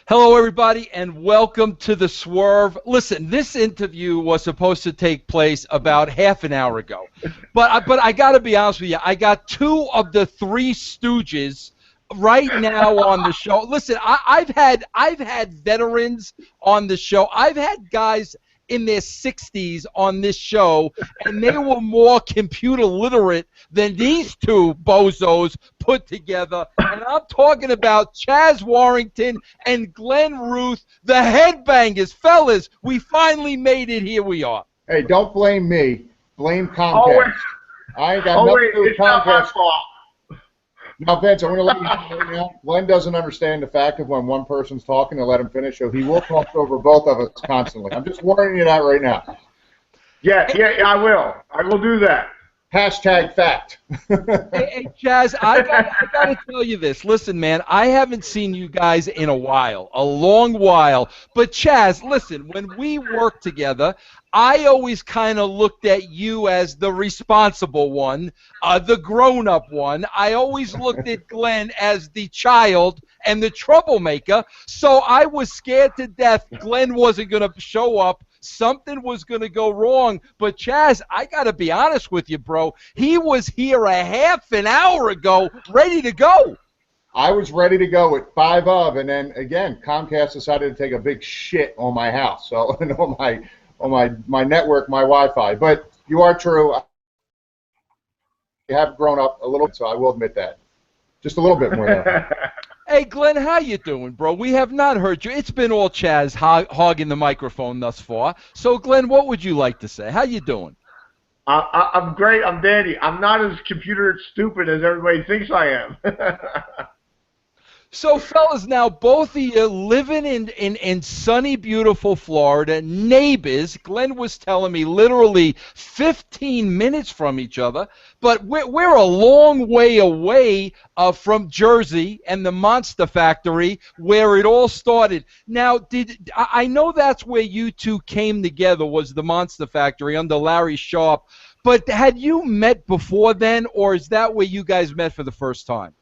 Hello, everybody, and welcome to the Swerve. Listen, this interview was supposed to take place about half an hour ago, but I got to be honest with you. I got two of the three Stooges right now on the show. Listen, I've had veterans on the show. I've had guys in their 60s on this show, and they were more computer literate than these two bozos put together. And I'm talking about Chaz Warrington and Glenn Ruth, the Headbangers. Fellas, we finally made it. Here we are. Hey, don't blame me. Blame Comcast. I ain't got nothing to do with Comcast. Now, Vince, I'm going to let you know right now. Glenn doesn't understand the fact of when one person's talking to let him finish, so he will talk over both of us constantly. I'm just warning you that right now. Yeah, I will. I will do that. Hashtag fact. Hey, Chaz, I got to tell you this. Listen, man, I haven't seen you guys in a while, a long while. But, Chaz, listen, when we worked together, I always kind of looked at you as the responsible one, the grown-up one. I always looked at Glenn as the child and the troublemaker. So I was scared to death Glenn wasn't going to show up. Something was going to go wrong. But, Chaz, I got to be honest with you, bro. He was here a half an hour ago ready to go. I was ready to go at 5 of, and then, again, Comcast decided to take a big shit on my house. So, on my network, my Wi-Fi. But you are true. You have grown up a little, so I will admit that. Just a little bit more, though. Hey, Glenn, how you doing, bro? We have not heard you. It's been all Chaz hogging the microphone thus far. So, Glenn, what would you like to say? How you doing? I'm great. I'm dandy. I'm not as computer stupid as everybody thinks I am. So, fellas, now both of you living in sunny, beautiful Florida, neighbors. Glenn was telling me literally 15 minutes from each other, but we're a long way away from Jersey and the Monster Factory where it all started. Now, I know that's where you two came together, was the Monster Factory under Larry Sharp, but had you met before then, or is that where you guys met for the first time?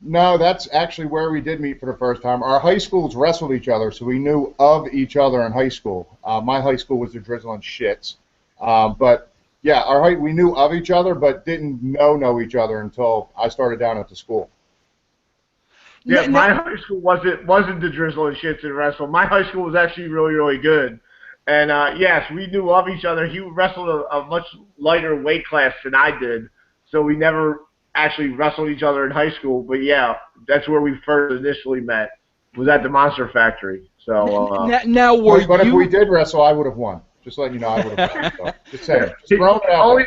No, that's actually where we did meet for the first time. Our high schools wrestled each other, so we knew of each other in high school. My high school was the Drizzling Shits. But, yeah, we knew of each other, but didn't know each other until I started down at the school. Yeah, my high school wasn't the Drizzling Shits in wrestle. My high school was actually really, really good. And, yes, we knew of each other. He wrestled a much lighter weight class than I did, so we never actually wrestled each other in high school, but yeah, that's where we first initially met, was at the Monster Factory. So but if we did wrestle, I would have won. Just letting you know, I would have won. So, just saying. Just throwing it out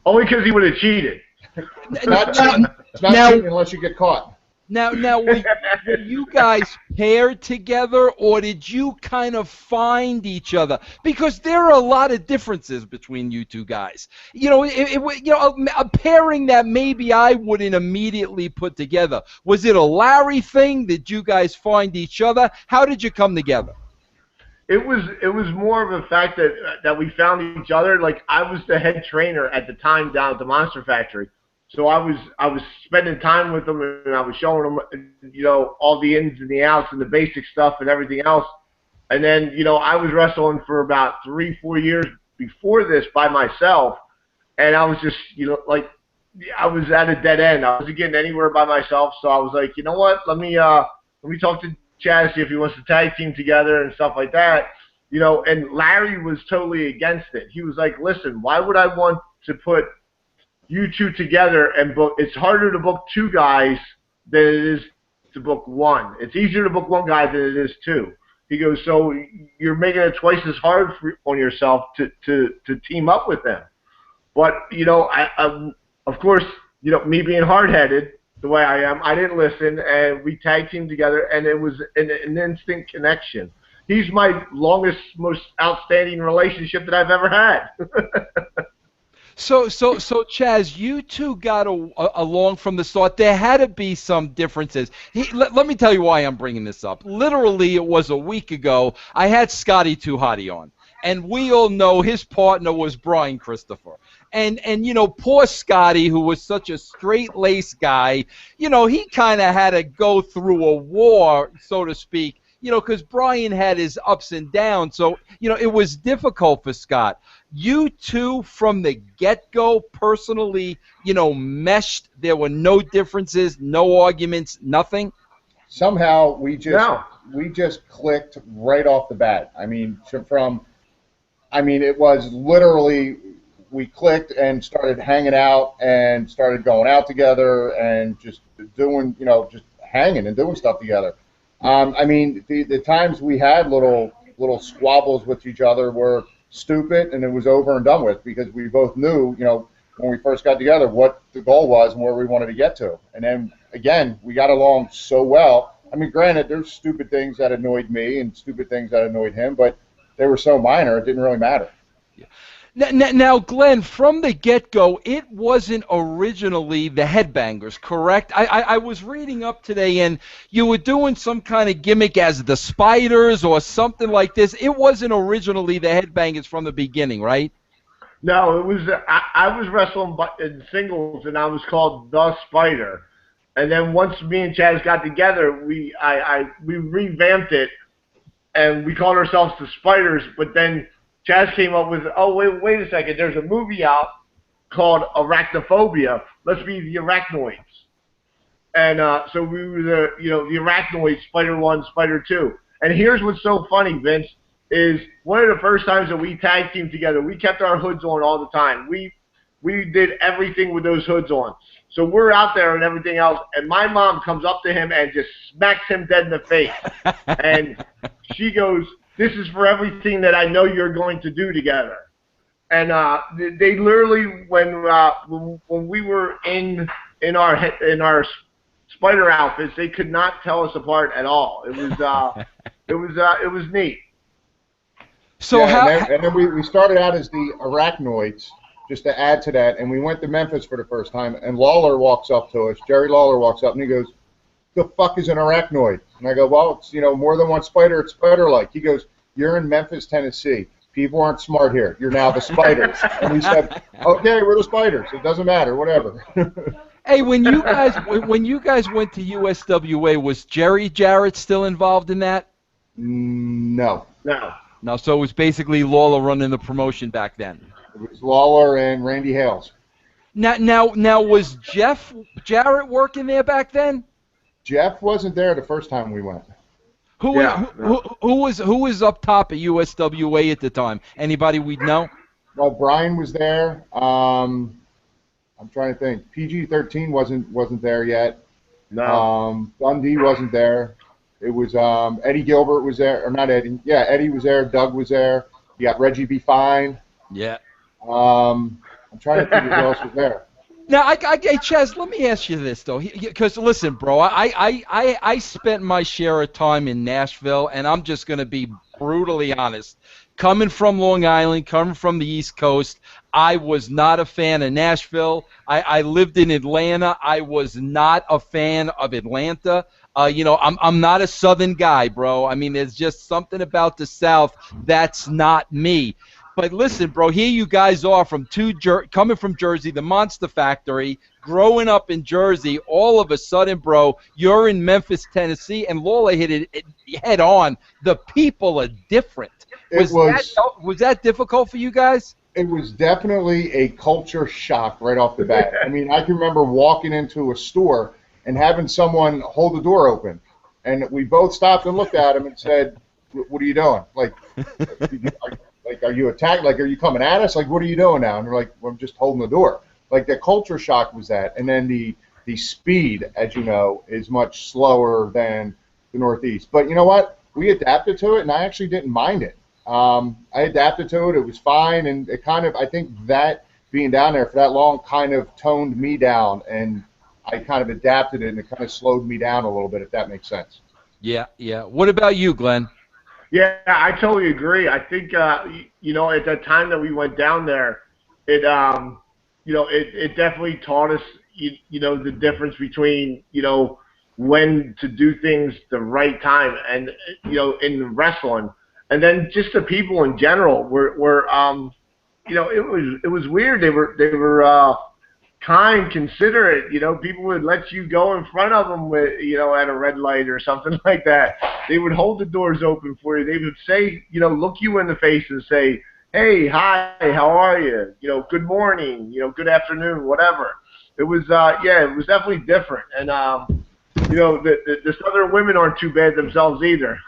only because he would have cheated. It's not cheating unless you get caught. Now, were you guys paired together, or did you kind of find each other? Because there are a lot of differences between you two guys. You know, a pairing that maybe I wouldn't immediately put together. Was it a Larry thing? Did you guys find each other? How did you come together? It was more of a fact that we found each other. Like, I was the head trainer at the time down at the Monster Factory. So I was spending time with them, and I was showing them, all the ins and the outs and the basic stuff and everything else. And then, I was wrestling for about 3-4 years before this by myself, and I was just, I was at a dead end. I wasn't getting anywhere by myself, so I was like, you know what? Let me talk to Chaz, see if he wants to tag team together and stuff like that. And Larry was totally against it. He was like, listen, why would I want to put you two together and book? It's harder to book two guys than it is to book one. It's easier to book one guy than it is two. He goes, so you're making it twice as hard on yourself to team up with them. But, I of course, me being hard-headed the way I am, I didn't listen, and we tag teamed together, and it was an instant connection. He's my longest, most outstanding relationship that I've ever had. So, Chaz, you two got along from the start. There had to be some differences. Let me tell you why I'm bringing this up. Literally, it was a week ago. I had Scotty Too Hottie on, and we all know his partner was Brian Christopher. And you know, poor Scotty, who was such a straight-laced guy, you know, he kind of had to go through a war, so to speak, you know, because Brian had his ups and downs. So, you know, it was difficult for Scott. You two, from the get-go, personally, you know, meshed. There were no differences, no arguments, nothing. Somehow No. we just clicked right off the bat. I mean, it was literally we clicked and started hanging out and started going out together and just doing, you know, just hanging and doing stuff together. I mean, the times we had little squabbles with each other were stupid, and it was over and done with because we both knew, you know, when we first got together what the goal was and where we wanted to get to. And then, again, we got along so well. I mean, granted, there's stupid things that annoyed me and stupid things that annoyed him, but they were so minor, it didn't really matter. Now, Glenn, from the get-go, it wasn't originally the Headbangers, correct? I was reading up today, and you were doing some kind of gimmick as the Spiders or something like this. It wasn't originally the Headbangers from the beginning, right? No, it was I was wrestling in singles, and I was called the Spider. And then once me and Chaz got together, we revamped it, and we called ourselves the Spiders. But then Chaz came up with, oh, wait a second, there's a movie out called Arachnophobia. Let's be the Arachnoids. And so we were the Arachnoids, Spider 1, Spider 2. And here's what's so funny, Vince, is one of the first times that we tag teamed together, we kept our hoods on all the time. We did everything with those hoods on. So we're out there and everything else, and my mom comes up to him and just smacks him dead in the face. And she goes, "This is for everything that I know you're going to do together." And they literally, when we were in our spider outfits, they could not tell us apart at all. It was neat. So yeah, and then we started out as the Arachnoids, just to add to that, and we went to Memphis for the first time, and Lawler walks up to us, Jerry Lawler walks up, and he goes, "The fuck is an arachnoid?" And I go, "Well, it's, you know, more than one spider, it's spider-like." He goes, "You're in Memphis, Tennessee. People aren't smart here. You're now the Spiders." And we said, "Okay, we're the Spiders. It doesn't matter, whatever." Hey, when you guys went to USWA, was Jerry Jarrett still involved in that? No. No, so it was basically Lawler running the promotion back then. It was Lawler and Randy Hales. Now was Jeff Jarrett working there back then? Jeff wasn't there the first time we went. Who was up top at USWA at the time? Anybody we'd know? Well, Brian was there. I'm trying to think. PG-13 wasn't there yet. No. Dundee wasn't there. It was Eddie Gilbert was there, or not Eddie. Yeah, Eddie was there. Doug was there. You got Reggie B. Fine. Yeah. I'm trying to think who else was there. Now, hey, Chaz, let me ask you this, though, because, listen, bro, I spent my share of time in Nashville, and I'm just going to be brutally honest. Coming from Long Island, coming from the East Coast, I was not a fan of Nashville. I lived in Atlanta. I was not a fan of Atlanta. You know, I'm not a Southern guy, bro. I mean, there's just something about the South that's not me. But listen, bro, here you guys are coming from Jersey, the Monster Factory, growing up in Jersey. All of a sudden, bro, you're in Memphis, Tennessee, and Lawler hit it head on. The people are different. Was that difficult for you guys? It was definitely a culture shock right off the bat. I mean, I can remember walking into a store and having someone hold the door open, and we both stopped and looked at him and said, "What are you doing? Like, are you attacked? Like, are you coming at us? Like, what are you doing now?" And they're like, "Well, I'm just holding the door." Like, the culture shock was that. And then the speed, as you know, is much slower than the Northeast. But you know what? We adapted to it, and I actually didn't mind it. I adapted to it. It was fine, and it kind of, I think that being down there for that long kind of toned me down, and I kind of adapted it, and it kind of slowed me down a little bit, if that makes sense. Yeah. What about you, Glenn? Yeah, I totally agree. I think, you know, at that time that we went down there, it definitely taught us, you know, the difference between, you know, when to do things the right time and, you know, in wrestling. And then just the people in general were it was weird. They were kind, considerate. People would let you go in front of them with, at a red light or something like that. They would hold the doors open for you. They would say, look you in the face and say, hey, hi, how are you? Good morning, good afternoon, whatever. It was, it was definitely different. And, the Southern women aren't too bad themselves either.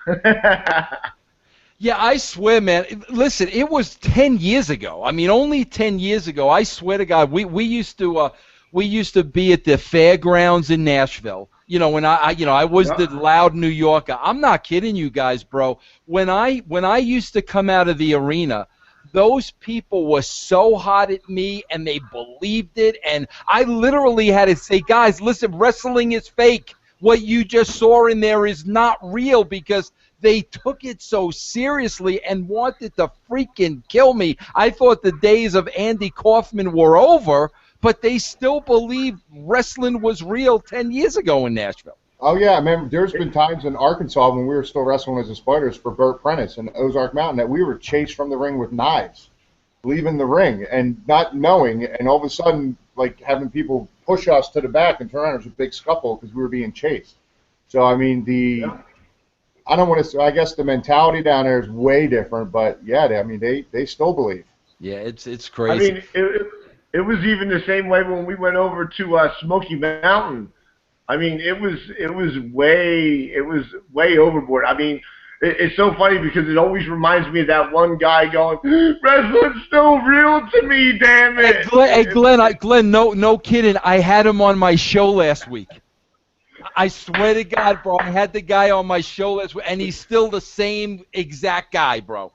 Yeah, I swear, man. Listen, it was 10 years ago. I mean, only 10 years ago. I swear to God, we used to be at the fairgrounds in Nashville. When I was the loud New Yorker. I'm not kidding you guys, bro. When I used to come out of the arena, those people were so hot at me, and they believed it. And I literally had to say, guys, listen, wrestling is fake. What you just saw in there is not real, because they took it so seriously and wanted to freaking kill me. I thought the days of Andy Kaufman were over, but they still believed wrestling was real 10 years ago in Nashville. Oh, yeah. I remember there's been times in Arkansas when we were still wrestling as the Spiders for Burt Prentice and Ozark Mountain that we were chased from the ring with knives, leaving the ring and not knowing, and all of a sudden, like, having people push us to the back and turn around. It was a big scuffle because we were being chased. So, I mean, I don't want to. I guess the mentality down there is way different, but yeah, they still believe. Yeah, it's crazy. I mean, it was even the same way when we went over to Smoky Mountain. I mean, it was way overboard. I mean, it's so funny because it always reminds me of that one guy going, "Wrestling's still real to me, damn it." Hey, Glenn, no kidding. I had him on my show last week. I swear to God, bro, I had the guy on my show last week, and he's still the same exact guy, bro.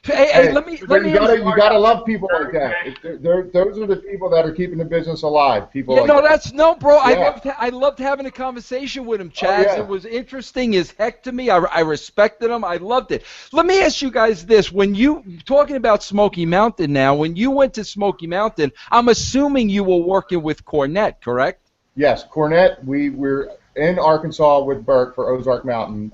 Hey, let me. You gotta love people like that. Those are the people that are keeping the business alive. People. Yeah, like bro. Yeah. I loved having a conversation with him, Chaz. Oh, yeah. It was interesting as heck to me. I respected him. I loved it. Let me ask you guys this: when you talking about Smoky Mountain now, when you went to Smoky Mountain, I'm assuming you were working with Cornette, correct? Yes, Cornette. We were in Arkansas with Burt for Ozark Mountain.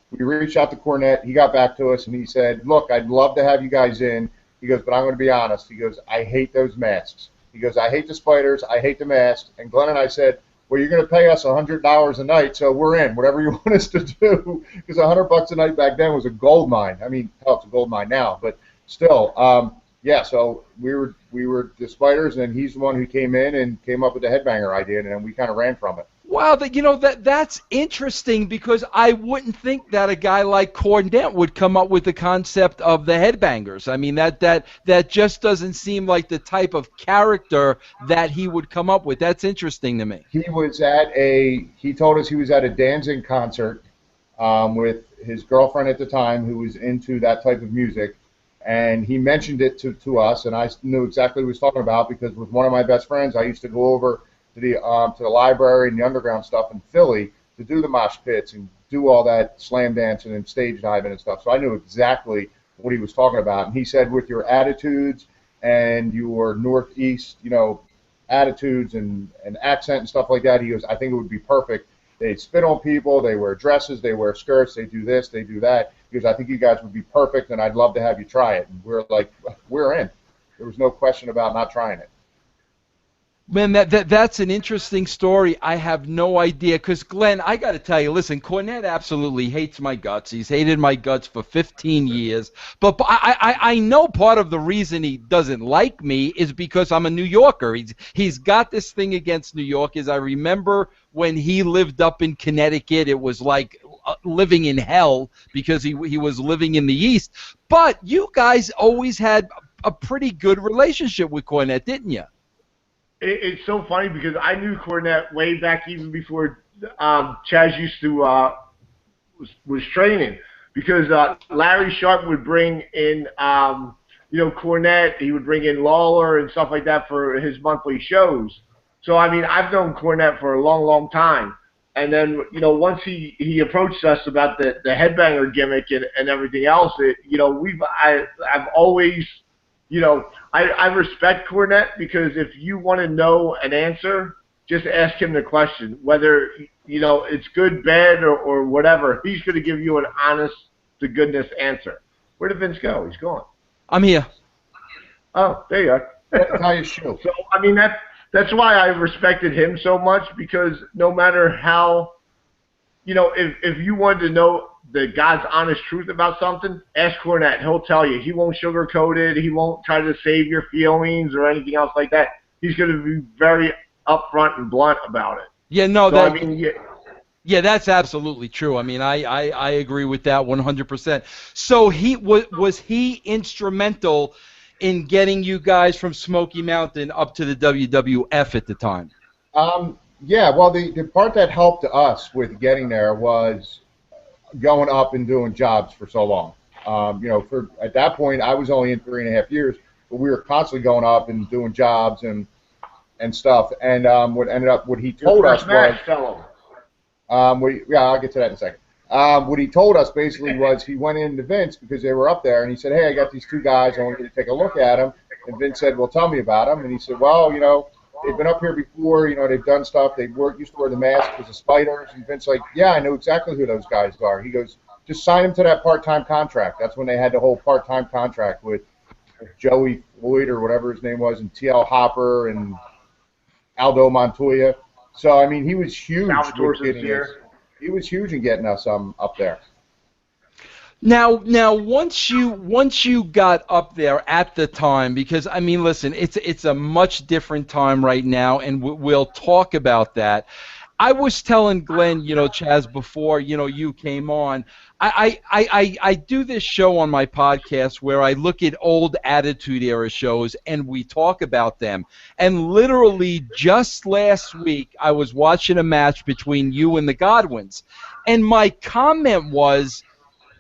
We reached out to Cornette. He got back to us, and he said, look, I'd love to have you guys in. He goes, but I'm going to be honest. He goes, I hate those masks. He goes, I hate the spiders. I hate the masks. And Glenn and I said, well, you're going to pay us $100 a night, so we're in. Whatever you want us to do, because $100 a night back then was a gold mine. I mean, hell, it's a gold mine now, but still. Yeah, so we were the spiders, and he's the one who came in and came up with the headbanger idea, and then we kind of ran from it. Wow, that's interesting, because I wouldn't think that a guy like Cornette would come up with the concept of the headbangers. I mean, that just doesn't seem like the type of character that he would come up with. That's interesting to me. He told us he was at a Danzig concert with his girlfriend at the time, who was into that type of music, and he mentioned it to us, and I knew exactly what he was talking about, because with one of my best friends, I used to go over to the library and the underground stuff in Philly to do the mosh pits and do all that slam dancing and stage diving and stuff. So I knew exactly what he was talking about. And he said, with your attitudes and your Northeast, attitudes and accent and stuff like that, he goes, I think it would be perfect. They spit on people, they wear dresses, they wear skirts, they do this, they do that. He goes, I think you guys would be perfect, and I'd love to have you try it. And we're like, we're in. There was no question about not trying it. Man, that's an interesting story. I have no idea, because, Glenn, I got to tell you, listen, Cornette absolutely hates my guts. He's hated my guts for 15 years. But I know part of the reason he doesn't like me is because I'm a New Yorker. He's got this thing against New Yorkers. I remember when he lived up in Connecticut, it was like living in hell, because he was living in the East. But you guys always had a pretty good relationship with Cornette, didn't you? It's so funny, because I knew Cornette way back even before Chaz used to was training, because Larry Sharp would bring in Cornette. He would bring in Lawler and stuff like that for his monthly shows. So I mean, I've known Cornette for a long time. And then once he approached us about the headbanger gimmick and everything else, I've always I respect Cornette, because if you want to know an answer, just ask him the question. Whether, it's good, bad, or whatever, he's going to give you an honest-to-goodness answer. Where did Vince go? He's gone. I'm here. Oh, there you are. Tie your shoe. So I mean that's why I respected him so much, because no matter how, if you wanted to know the God's honest truth about something, ask Cornette. He'll tell you. He won't sugarcoat it. He won't try to save your feelings or anything else like that. He's going to be very upfront and blunt about it. Yeah, no, So, I mean, yeah, that's absolutely true. I mean, I agree with that 100%. So was he instrumental in getting you guys from Smoky Mountain up to the WWF at the time? Yeah, well, the part that helped us with getting there was going up and doing jobs for so long. At that point, I was only in 3.5 years, but we were constantly going up and doing jobs and stuff. And what he told us was, I'll get to that in a second. What he told us basically was he went into Vince because they were up there, and he said, "Hey, I got these two guys. I want you to take a look at them." And Vince said, "Well, tell me about them." And he said, "Well, they've been up here before. They've done stuff. They used to wear the mask because of spiders." And Vince's like, "Yeah, I know exactly who those guys are." He goes, "Just sign them to that part-time contract." That's when they had the whole part-time contract with Joey Floyd or whatever his name was, and T.L. Hopper and Aldo Montoya. So I mean, he was huge. He was huge in getting us up there. Now, once you got up there at the time, because I mean, listen, it's a much different time right now, and we'll talk about that. I was telling Glenn, Chaz, before you came on, I do this show on my podcast where I look at old Attitude Era shows and we talk about them. And literally just last week, I was watching a match between you and the Godwins, and my comment was,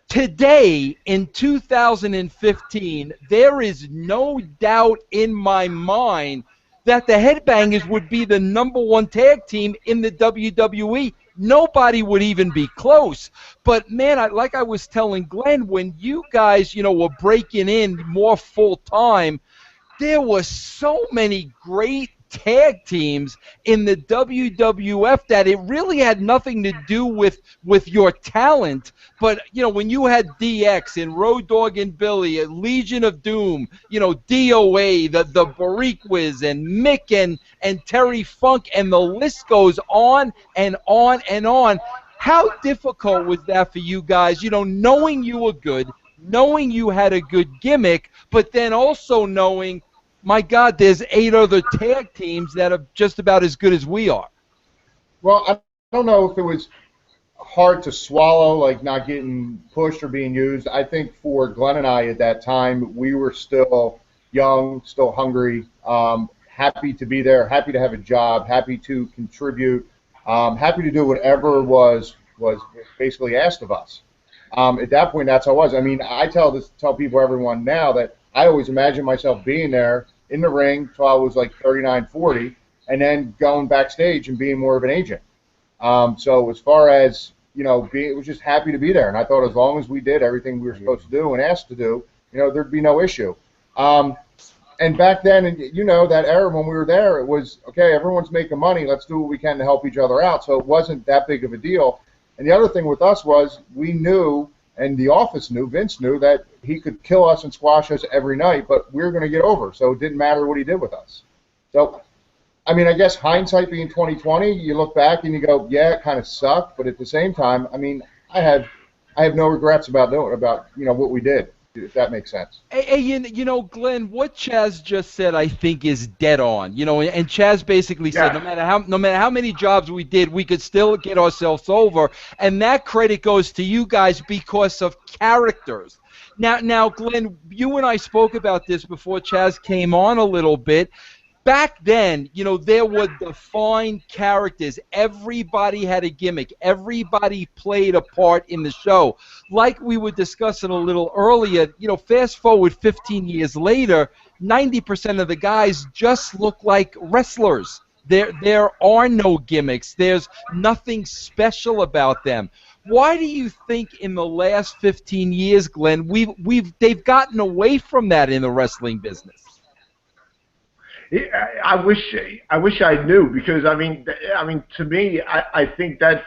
today, in 2015, there is no doubt in my mind that the Headbangers would be the #1 tag team in the WWE. Nobody would even be close. But, man, like I was telling Glenn, when you guys, were breaking in more full-time, there were so many great tag teams in the WWF that it really had nothing to do with your talent. But, when you had DX and Road Dogg and Billy, Legion of Doom, DOA, the Bariquas and Mick and Terry Funk, and the list goes on and on and on. How difficult was that for you guys, knowing you were good, knowing you had a good gimmick, but then also knowing, my God, there's 8 other tag teams that are just about as good as we are? Well, I don't know if it was hard to swallow, like not getting pushed or being used. I think for Glenn and I at that time, we were still young, still hungry, happy to be there, happy to have a job, happy to contribute, happy to do whatever was basically asked of us. At that point, that's how I was. I mean, I tell everyone now that I always imagined myself being there in the ring till I was like 39, 40, and then going backstage and being more of an agent. So as far as, it was just happy to be there. And I thought as long as we did everything we were supposed to do and asked to do, there'd be no issue. And back then, that era when we were there, it was, okay, everyone's making money. Let's do what we can to help each other out. So it wasn't that big of a deal. And the other thing with us was we knew, and the office knew, Vince knew, that he could kill us and squash us every night, but we were going to get over. So it didn't matter what he did with us. So, I mean, I guess hindsight being 2020, you look back and you go, yeah, it kind of sucked. But at the same time, I mean, I have no regrets about what we did, if that makes sense. Hey, Glenn, what Chaz just said, I think, is dead on. And Chaz basically said, no matter how many jobs we did, we could still get ourselves over, and that credit goes to you guys because of characters. Now, Glenn, you and I spoke about this before Chaz came on a little bit. Back then, there were defined characters. Everybody had a gimmick. Everybody played a part in the show. Like we were discussing a little earlier, fast forward 15 years later, 90% of the guys just look like wrestlers. There are no gimmicks. There's nothing special about them. Why do you think in the last 15 years, Glenn, they've gotten away from that in the wrestling business? I wish I knew, because I mean, to me, I think that's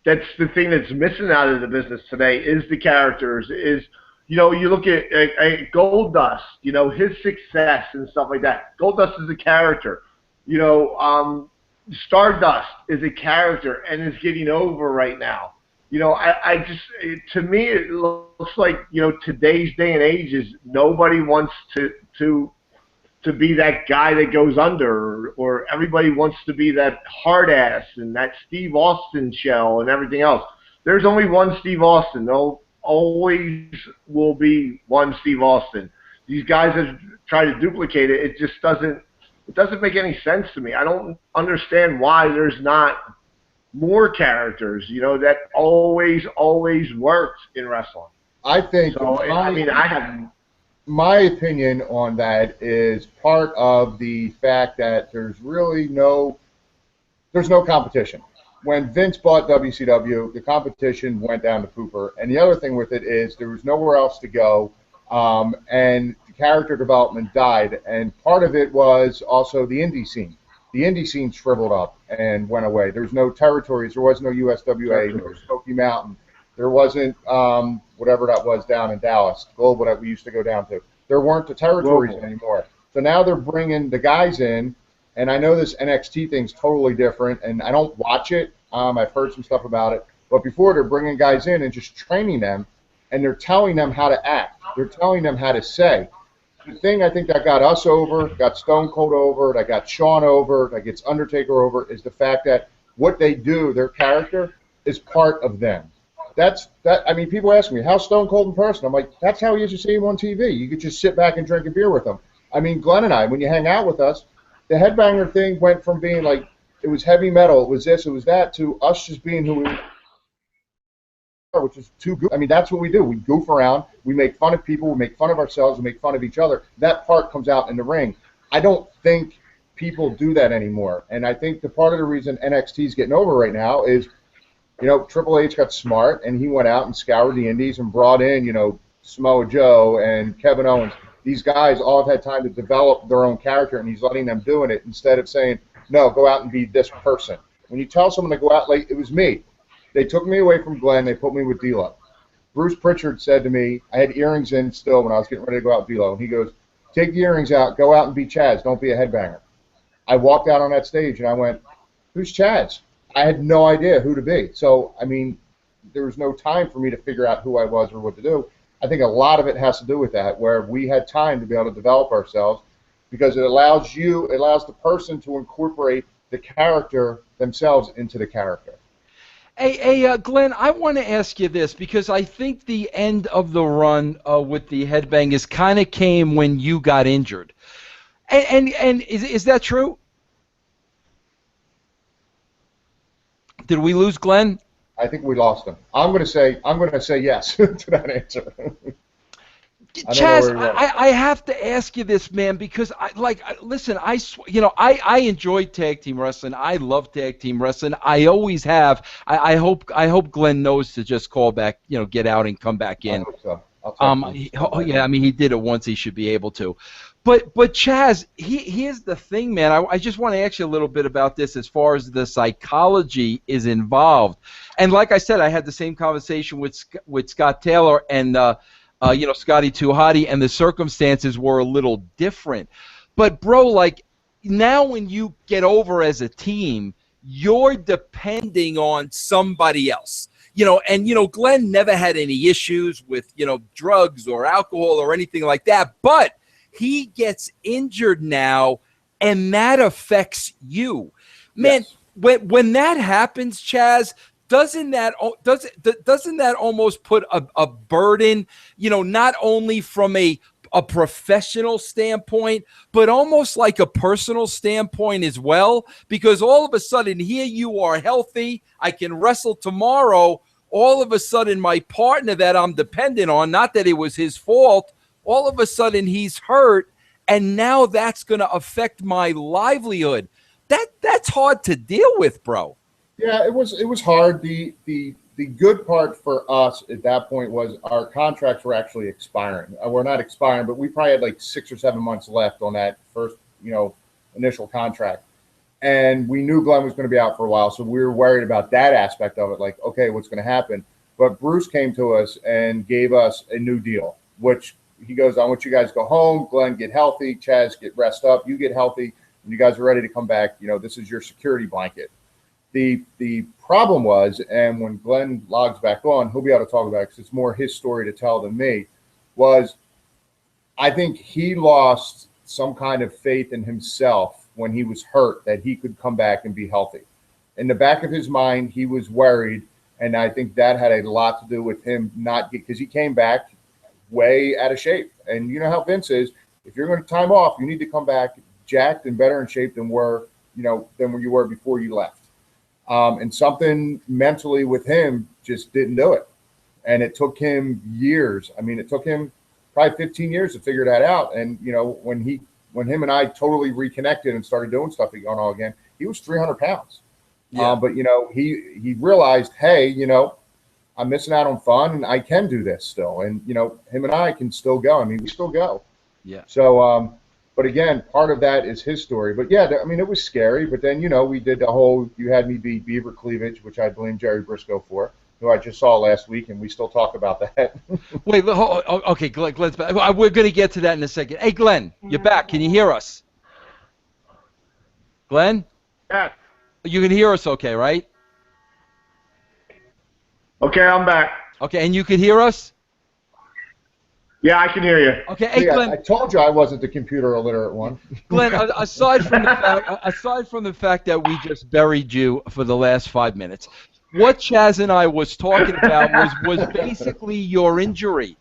the thing that's missing out of the business today is the characters. Is You know, you look at Goldust, you know, his success and stuff like that. Goldust is a character. You know, Stardust is a character and is getting over right now. You know, to me, it looks like, you know, today's day and age is nobody wants to be that guy that goes under, or everybody wants to be that hard ass and that Steve Austin shell and everything else. There's only one Steve Austin. There'll always will be one Steve Austin. These guys that try to duplicate it, it doesn't make any sense to me. I don't understand why there's not more characters, you know, that always worked in wrestling. I think. So, I mean, I have. My opinion on that is part of the fact that there's no competition. When Vince bought WCW, the competition went down to pooper. And the other thing with it is there was nowhere else to go, and the character development died. And part of it was also the indie scene. The indie scene shriveled up and went away. There's no territories. There was no USWA, no Smoky Mountain. There wasn't whatever that was down in Dallas, Global that we used to go down to. There weren't the territories anymore. So now they're bringing the guys in, and I know this NXT thing's totally different, and I don't watch it. I've heard some stuff about it. But before, they're bringing guys in and just training them, and they're telling them how to act. They're telling them how to say. The thing I think that got us over, got Stone Cold over, that got Shawn over, that gets Undertaker over, is the fact that what they do, their character, is part of them. I mean, people ask me, how's Stone Cold in person? I'm like, that's how you used to see him on TV. You could just sit back and drink a beer with him. I mean, Glenn and I, when you hang out with us, the Headbanger thing went from being like, it was heavy metal, it was this, it was that, to us just being who we are, which is too good. I mean, that's what we do. We goof around, we make fun of people, we make fun of ourselves, we make fun of each other. That part comes out in the ring. I don't think people do that anymore. And I think the part of the reason NXT is getting over right now is, you know, Triple H got smart, and he went out and scoured the indies and brought in, you know, Samoa Joe and Kevin Owens. These guys all have had time to develop their own character, and he's letting them doing it instead of saying, no, go out and be this person. When you tell someone to go out, like, it was me. They took me away from Glenn. They put me with D'Lo. Bruce Pritchard said to me, I had earrings in still when I was getting ready to go out with D'Lo, and he goes, take the earrings out, go out and be Chaz. Don't be a headbanger. I walked out on that stage, and I went, who's Chaz? I had no idea who to be. So, I mean, there was no time for me to figure out who I was or what to do. I think a lot of it has to do with that, where we had time to be able to develop ourselves, because it allows the person to incorporate the character themselves into the character. Hey, Glenn, I want to ask you this, because I think the end of the run with the Headbangers kind of came when you got injured. And is that true? Did we lose Glenn? I think we lost him. I'm going to say yes to that answer. Chaz, I have to ask you this, man, because listen, I enjoy tag team wrestling. I love tag team wrestling. I always have. I hope Glenn knows to just call back, you know, get out and come back in. I hope so. Yeah, I mean, he did it once. He should be able to. But Chaz, here's the thing, man. I just want to ask you a little bit about this as far as the psychology is involved. And like I said, I had the same conversation with Scott Taylor and Scotty Too Hotty, and the circumstances were a little different. But bro, like, now when you get over as a team, you're depending on somebody else. Glenn never had any issues with, drugs or alcohol or anything like that, but he gets injured now, and that affects you. Man, yes. When that happens, Chaz, doesn't that almost put a burden, not only from a professional standpoint, but almost like a personal standpoint as well? Because all of a sudden, here you are healthy, I can wrestle tomorrow. All of a sudden, my partner that I'm dependent on, not that it was his fault, all of a sudden he's hurt, and now that's going to affect my livelihood. That's hard to deal with, bro. Yeah, it was hard. The good part for us at that point was our contracts were actually expiring. We're not expiring, but we probably had like 6 or 7 months left on that first, initial contract. And we knew Glenn was going to be out for a while, so we were worried about that aspect of it. Like, okay, what's going to happen? But Bruce came to us and gave us a new deal, which he goes, I want you guys to go home. Glenn, get healthy. Chaz, get rest up. You get healthy. When you guys are ready to come back, this is your security blanket. The problem was, and when Glenn logs back on, he'll be able to talk about it because it's more his story to tell than me, was I think he lost some kind of faith in himself when he was hurt that he could come back and be healthy. In the back of his mind, he was worried, and I think that had a lot to do with him not because he came back way out of shape. And you know how Vince is. If you're going to time off, you need to come back jacked and better in shape than where you were before you left. And something mentally with him just didn't do it. And it took him years. I mean, it took him probably 15 years to figure that out. And, when him and I totally reconnected and started doing stuff all again, he was 300 pounds. Yeah. But, he realized, hey, I'm missing out on fun and I can do this still. And, him and I can still go. I mean, we still go. Yeah. So, but again, part of that is his story. But yeah, I mean, it was scary. But then, we did the whole, you had me beat Beaver Cleavage, which I blame Jerry Briscoe for, who I just saw last week, and we still talk about that. Wait, okay, Glenn's back. We're going to get to that in a second. Hey, Glenn, you're back. Can you hear us? Glenn? Yeah. You can hear us okay, right? Okay, I'm back. Okay, and you can hear us? Yeah, I can hear you. Okay, hey, Glenn. I told you I wasn't the computer illiterate one. Glenn, aside from the fact that we just buried you for the last 5 minutes, what Chaz and I was talking about was basically your injury.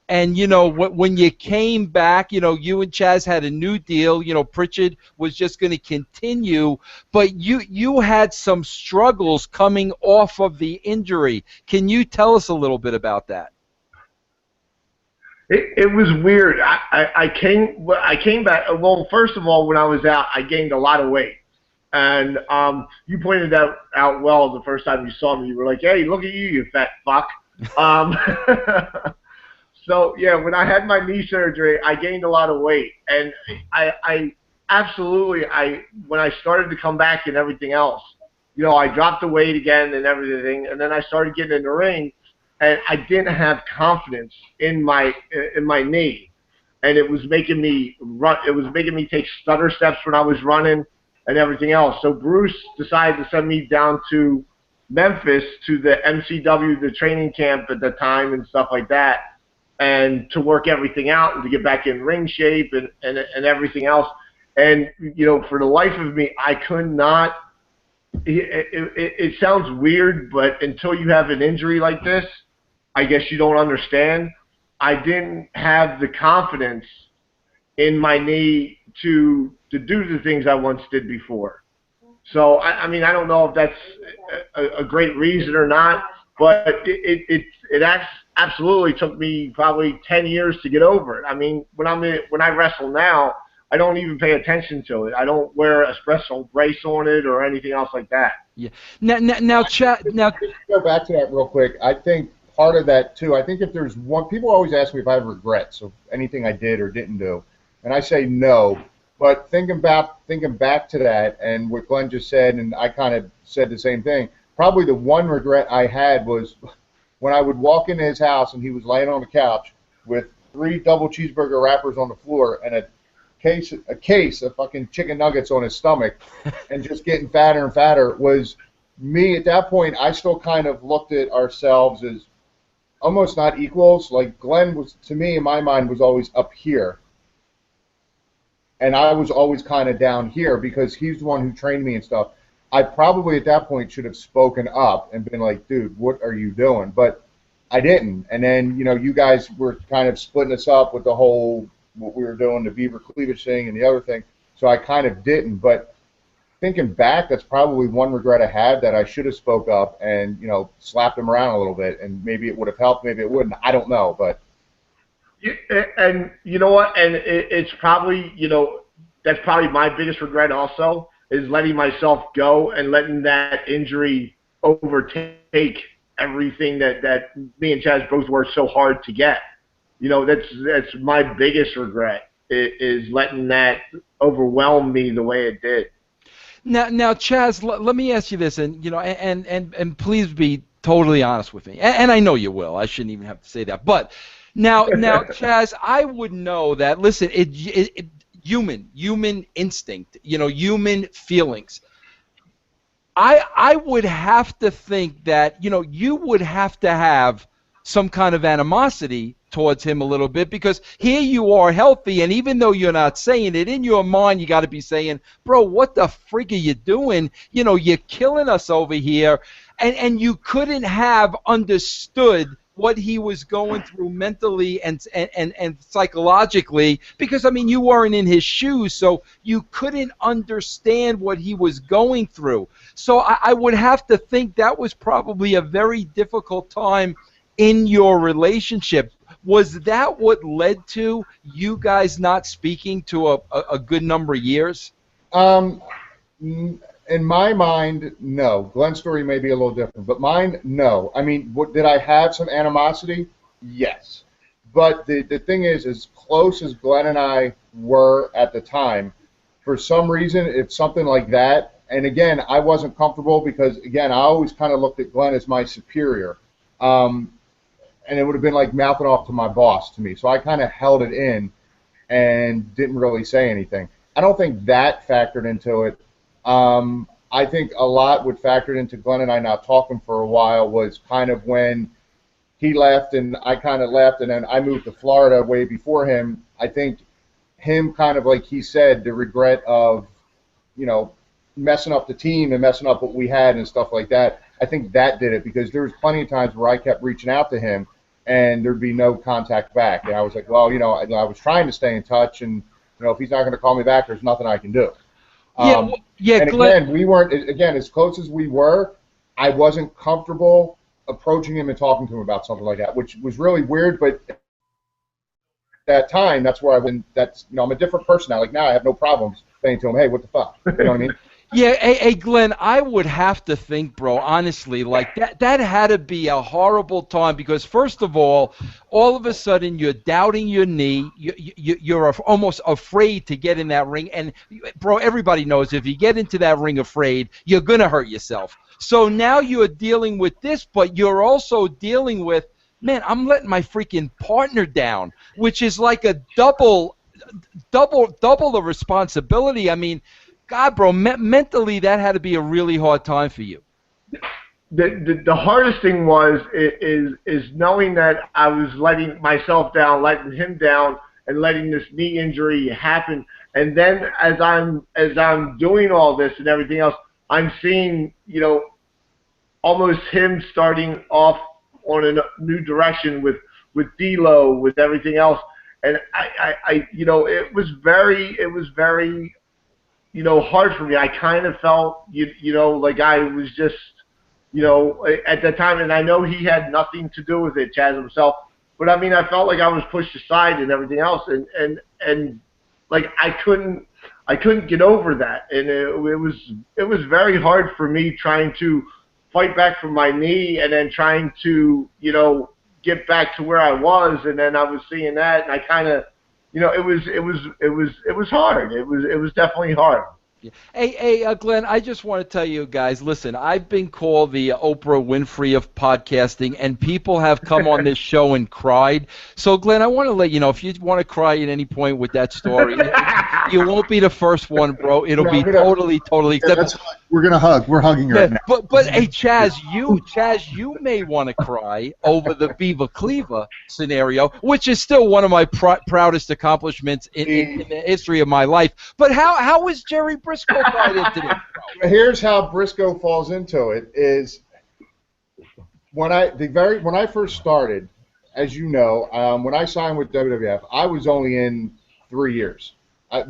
And, when you came back, you and Chaz had a new deal. Pritchard was just going to continue. But you had some struggles coming off of the injury. Can you tell us a little bit about that? It was weird. I came back. Well, first of all, when I was out, I gained a lot of weight. And you pointed that out well the first time you saw me. You were like, hey, look at you fat fuck. So, yeah, when I had my knee surgery, I gained a lot of weight. And I absolutely, when I started to come back and everything else, I dropped the weight again and everything. And then I started getting in the ring, and I didn't have confidence in my knee. And it was making me run. It was making me take stutter steps when I was running and everything else. So Bruce decided to send me down to Memphis to the MCW, the training camp at the time and stuff like that, and to work everything out and to get back in ring shape and everything else. And, for the life of me, I could not – it sounds weird, but until you have an injury like this, I guess you don't understand. I didn't have the confidence in my knee to do the things I once did before. So, I mean, I don't know if that's a great reason or not, but it absolutely took me probably 10 years to get over it. I mean, when I wrestle now, I don't even pay attention to it. I don't wear a special brace on it or anything else like that. Yeah. Now, go back to that real quick. I think part of that too. I think if there's one, people always ask me if I have regrets of anything I did or didn't do, and I say no. But thinking back to that and what Glenn just said, and I kind of said the same thing. Probably the one regret I had was when I would walk into his house and he was laying on the couch with 3 double cheeseburger wrappers on the floor and a case of fucking chicken nuggets on his stomach and just getting fatter and fatter. Was me at that point. I still kind of looked at ourselves as almost not equals. Like Glenn was, to me, in my mind, was always up here. And I was always kind of down here because he's the one who trained me and stuff. I probably at that point should have spoken up and been like, dude, what are you doing? But I didn't. And then, you guys were kind of splitting us up with the whole, what we were doing, the Beaver Cleavage thing and the other thing. So I kind of didn't. But thinking back, that's probably one regret I had, that I should have spoke up and, slapped him around a little bit. And maybe it would have helped, maybe it wouldn't. I don't know, but. And you know what? And it's probably, that's probably my biggest regret also, is letting myself go and letting that injury overtake everything that me and Chaz both worked so hard to get. That's my biggest regret, is letting that overwhelm me the way it did. Now, Chaz, let me ask you this, and and please be totally honest with me, and I know you will. I shouldn't even have to say that. But now, Chaz, I would know that. Listen, human instinct, human feelings. I would have to think that, you would have to have some kind of animosity towards him a little bit, because here you are healthy, and even though you're not saying it, in your mind you got to be saying, bro, what the freak are you doing? You're killing us over here. And you couldn't have understood what he was going through mentally and psychologically, because, I mean, you weren't in his shoes, so you couldn't understand what he was going through. So I would have to think that was probably a very difficult time in your relationship. Was that what led to you guys not speaking to a good number of years? In my mind, no. Glenn's story may be a little different, but mine, no. I mean, did I have some animosity? Yes. But the thing is, as close as Glenn and I were at the time, for some reason, it's something like that. And again, I wasn't comfortable because, again, I always kind of looked at Glenn as my superior. And it would have been like mouthing off to my boss to me. So I kind of held it in and didn't really say anything. I don't think that factored into it. I think a lot what factored into Glenn and I not talking for a while was kind of when he left and I kind of left, and then I moved to Florida way before him. I think him kind of, like he said, the regret of, messing up the team and messing up what we had and stuff like that. I think that did it, because there was plenty of times where I kept reaching out to him and there'd be no contact back. And I was like, well, I was trying to stay in touch, and, if he's not going to call me back, there's nothing I can do. And Glenn, again, we weren't, as close as we were, I wasn't comfortable approaching him and talking to him about something like that, which was really weird. But at that time, that's where I'm a different person now. Like now I have no problems saying to him, hey, what the fuck? You know what I mean? Yeah, hey, Glenn, I would have to think, bro, honestly, like that had to be a horrible time, because first of all of a sudden you're doubting your knee, you're almost afraid to get in that ring, and bro, everybody knows if you get into that ring afraid, you're going to hurt yourself. So now you're dealing with this, but you're also dealing with, man, I'm letting my freaking partner down, which is like a double the responsibility. I mean, God, bro, mentally that had to be a really hard time for you. The hardest thing is knowing that I was letting myself down, letting him down, and letting this knee injury happen. And then as I'm doing all this and everything else, I'm seeing, almost him starting off on a new direction with D-Lo, with everything else. And it was very hard for me. I kind of felt, like I was just, at the time, and I know he had nothing to do with it, Chaz himself, but I mean, I felt like I was pushed aside and everything else, and like I couldn't get over that, and it was very hard for me trying to fight back from my knee and then trying to, get back to where I was, and then I was seeing that, and I kind of, it was hard. It was definitely hard. Hey, Glenn, I just want to tell you guys, listen, I've been called the Oprah Winfrey of podcasting, and people have come on this show and cried. So, Glenn, I want to let you know, if you want to cry at any point with that story, you won't be the first one, bro. It'll be totally. We're gonna hug. We're hugging right now. But hey, Chaz, you may want to cry over the Beaver Cleaver scenario, which is still one of my proudest accomplishments in the history of my life. But how is Jerry Briscoe tied into this, bro? Here's how Briscoe falls into it. Is when I first started, as you know, when I signed with WWF, I was only in 3 years,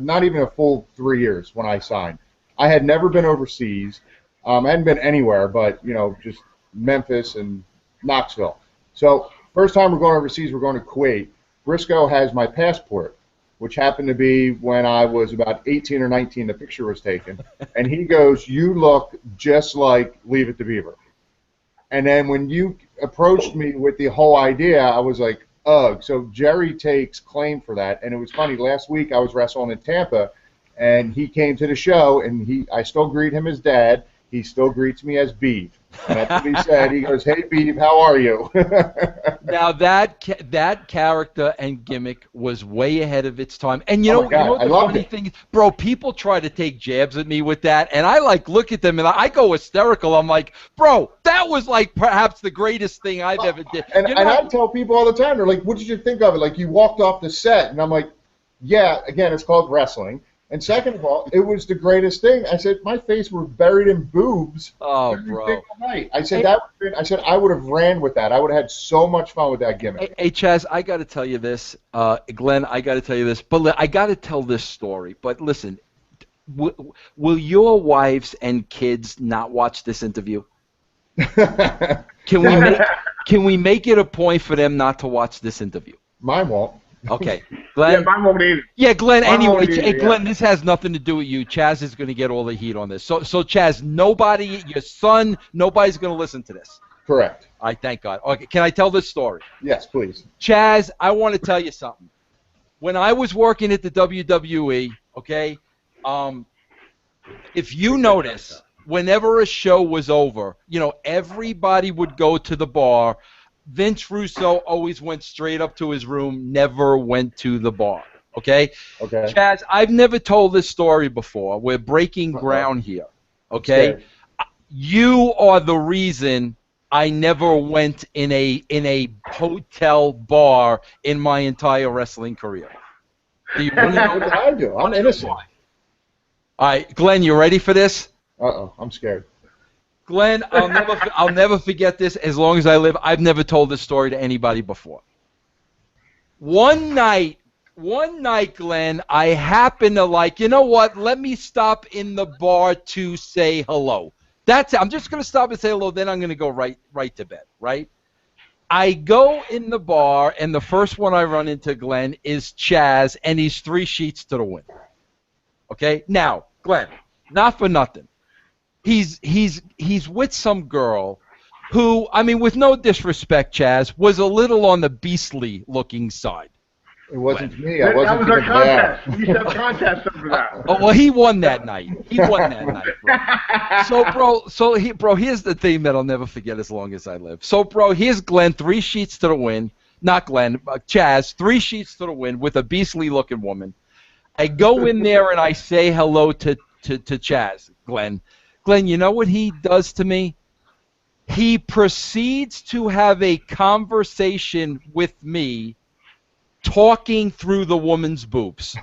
not even a full 3 years when I signed. I had never been overseas. I hadn't been anywhere but, just Memphis and Knoxville. So first time we're going overseas, we're going to Kuwait. Briscoe has my passport, which happened to be when I was about 18 or 19, the picture was taken. And he goes, you look just like Leave It to Beaver. And then when you approached me with the whole idea, I was like, ugh. So Jerry takes claim for that. And it was funny, last week I was wrestling in Tampa, and he came to the show, and I still greet him as Dad. he still greets me as Beeve. And that's what he said. He goes, "Hey, Beeve, how are you?" Now that character and gimmick was way ahead of its time. And you know what the funny thing is, bro, people try to take jabs at me with that, and I like look at them and I go hysterical. I'm like, bro, that was like perhaps the greatest thing I've ever did. And I tell people all the time, they're like, "What did you think of it?" Like, you walked off the set, and I'm like, "Yeah, again, it's called wrestling. And second of all, it was the greatest thing." I said, my face was buried in boobs every single night. I said, I would have ran with that. I would have had so much fun with that gimmick. Hey, Chaz, I got to tell you this. Glenn, I got to tell you this. But I got to tell this story. But listen, will your wives and kids not watch this interview? Can we make it a point for them not to watch this interview? Mine won't. Okay, Glenn. Yeah, mine won't either. Yeah, Glenn. Anyway, Yeah. Glenn, this has nothing to do with you. Chaz is going to get all the heat on this. So Chaz, nobody, your son, nobody's going to listen to this. Correct. All right, thank God. Okay, can I tell this story? Yes, please. Chaz, I want to tell you something. When I was working at the WWE, okay, if you notice, whenever a show was over, you know, everybody would go to the bar. Vince Russo always went straight up to his room, never went to the bar. Okay? Okay. Chaz, I've never told this story before. We're breaking ground here. Okay? You are the reason I never went in a hotel bar in my entire wrestling career. Do you want to know What did I do? I'm innocent. All right, Glenn, you ready for this? Uh-oh, I'm scared. Glenn, I'll never forget this as long as I live. I've never told this story to anybody before. One night, Glenn, I happened to like, you know what? Let me stop in the bar to say hello. That's it. I'm just going to stop and say hello, then I'm going to go right to bed, right? I go in the bar, and the first one I run into, Glenn, is Chaz, and he's 3 sheets to the wind. Okay? Now, Glenn, not for nothing. He's with some girl who, I mean, with no disrespect, Chaz, was a little on the beastly looking side. It wasn't me. That wasn't was our even there. contest. We used to have contests over that. Oh, well, he won that night. Bro. So, here's the thing that I'll never forget as long as I live. So, bro, here's Glenn, 3 sheets to the wind. Not Glenn, Chaz, 3 sheets to the wind with a beastly looking woman. I go in there and I say hello to Chaz, Glenn. Glenn, you know what he does to me? He proceeds to have a conversation with me talking through the woman's boobs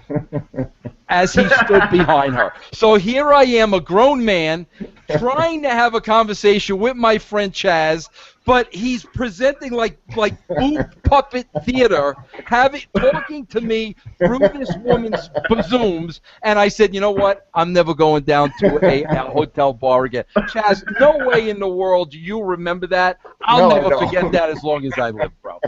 as he stood behind her. So here I am, a grown man, trying to have a conversation with my friend Chaz, but he's presenting like boob puppet theater, talking to me through this woman's bazooms, and I said, you know what? I'm never going down to a hotel bar again. Chaz, no way in the world do you remember that. I'll never forget that as long as I live, bro.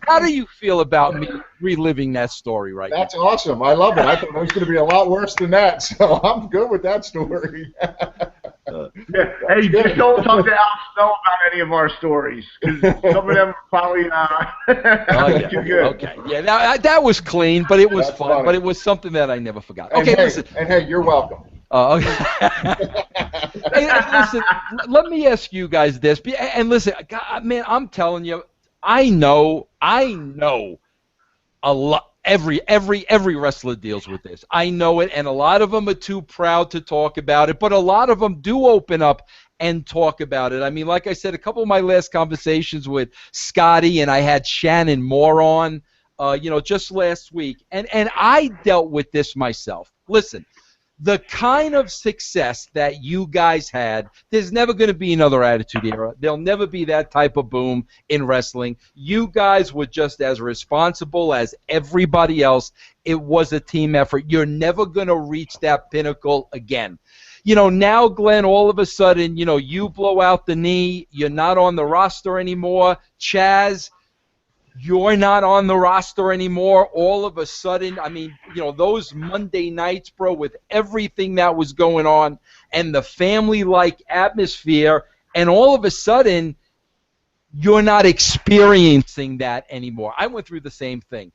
How do you feel about me reliving that story right now? That's awesome. I love it. I thought it was going to be a lot worse than that, so I'm good with that story. Yeah. Hey, just don't talk to Al Snow about any of our stories, because some of them are probably too good. Okay. Yeah, now, that was clean, but it was fun. Funny. But it was something that I never forgot. And Okay, hey, listen. And hey, you're welcome. Okay. Hey, listen, let me ask you guys this. And listen, God, man, I'm telling you, I know a lot. Every wrestler deals with this. I know it, and a lot of them are too proud to talk about it, but a lot of them do open up and talk about it. I mean, like I said, a couple of my last conversations with Scotty, and I had Shannon Moore on, just last week, and I dealt with this myself. Listen, the kind of success that you guys had, there's never going to be another Attitude Era. There'll never be that type of boom in wrestling. You guys were just as responsible as everybody else. It was a team effort. You're never going to reach that pinnacle again. Now, Glenn, all of a sudden, you blow out the knee. You're not on the roster anymore. Chaz, you're not on the roster anymore. All of a sudden, I mean, those Monday nights, bro, with everything that was going on and the family-like atmosphere, and all of a sudden, you're not experiencing that anymore. I went through the same thing.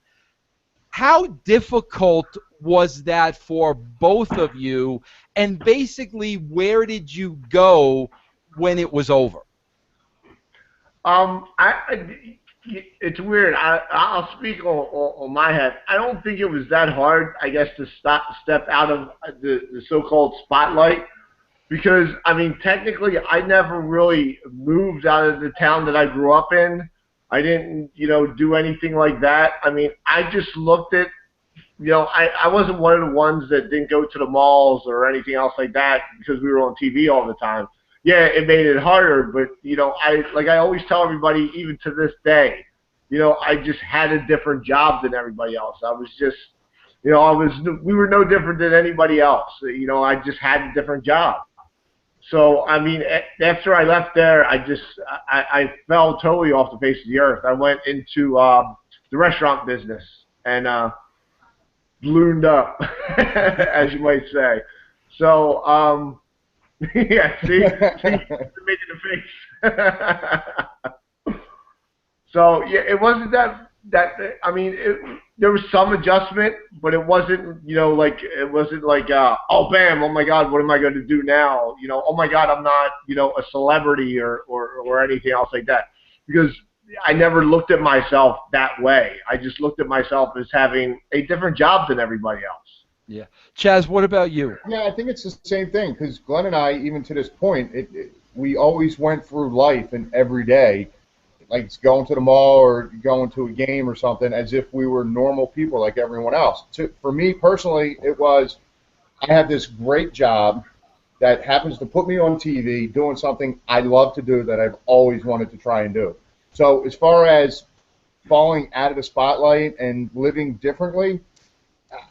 How difficult was that for both of you? And basically, where did you go when it was over? It's weird. I'll speak on my head. I don't think it was that hard, I guess, to step out of the so-called spotlight, because I mean, technically, I never really moved out of the town that I grew up in. I didn't, do anything like that. I mean, I just looked at, I wasn't one of the ones that didn't go to the malls or anything else like that because we were on TV all the time. Yeah, it made it harder, but I always tell everybody, even to this day, I just had a different job than everybody else. I was just, we were no different than anybody else. I just had a different job. So I mean, after I left there, I fell totally off the face of the earth. I went into the restaurant business and ballooned up, as you might say. So. Yeah, see, making the face. So yeah, it wasn't that. I mean, there was some adjustment, but it wasn't, oh bam, oh my God, what am I going to do now? Oh my God, I'm not, a celebrity or anything else like that, because I never looked at myself that way. I just looked at myself as having a different job than everybody else. Yeah. Chaz, what about you? Yeah, I think it's the same thing, because Glenn and I, even to this point, we always went through life and every day, like going to the mall or going to a game or something, as if we were normal people like everyone else. For me personally, it was, I have this great job that happens to put me on TV doing something I love to do that I've always wanted to try and do. So as far as falling out of the spotlight and living differently,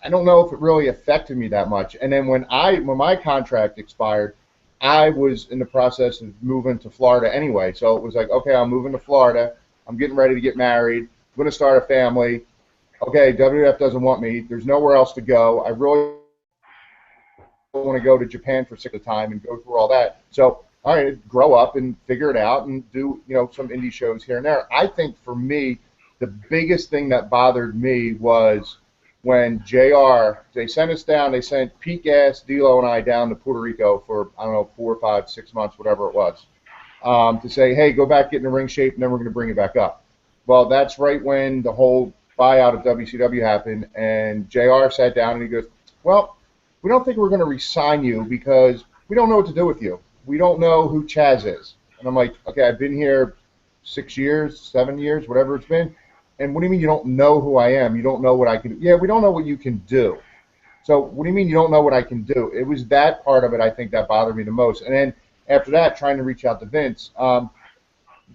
I don't know if it really affected me that much. And then when my contract expired, I was in the process of moving to Florida anyway. So it was like, okay, I'm moving to Florida. I'm getting ready to get married. I'm going to start a family. Okay, WWF doesn't want me. There's nowhere else to go. I really want to go to Japan for a time and go through all that. So, all right, grow up and figure it out and do, some indie shows here and there. I think for me, the biggest thing that bothered me was when JR, they sent us down, they sent Pete Gas, D'Lo, and I down to Puerto Rico for, 4, 5, 6 months, whatever it was, to say, hey, go back, get in the ring shape, and then we're going to bring you back up. Well, that's right when the whole buyout of WCW happened, and JR sat down and he goes, well, we don't think we're going to re-sign you because we don't know what to do with you. We don't know who Chaz is. And I'm like, okay, I've been here 6 years, 7 years, whatever it's been. And what do you mean you don't know who I am? You don't know what I can do? Yeah, we don't know what you can do. So what do you mean you don't know what I can do? It was that part of it, I think, that bothered me the most. And then after that, trying to reach out to Vince, Glenn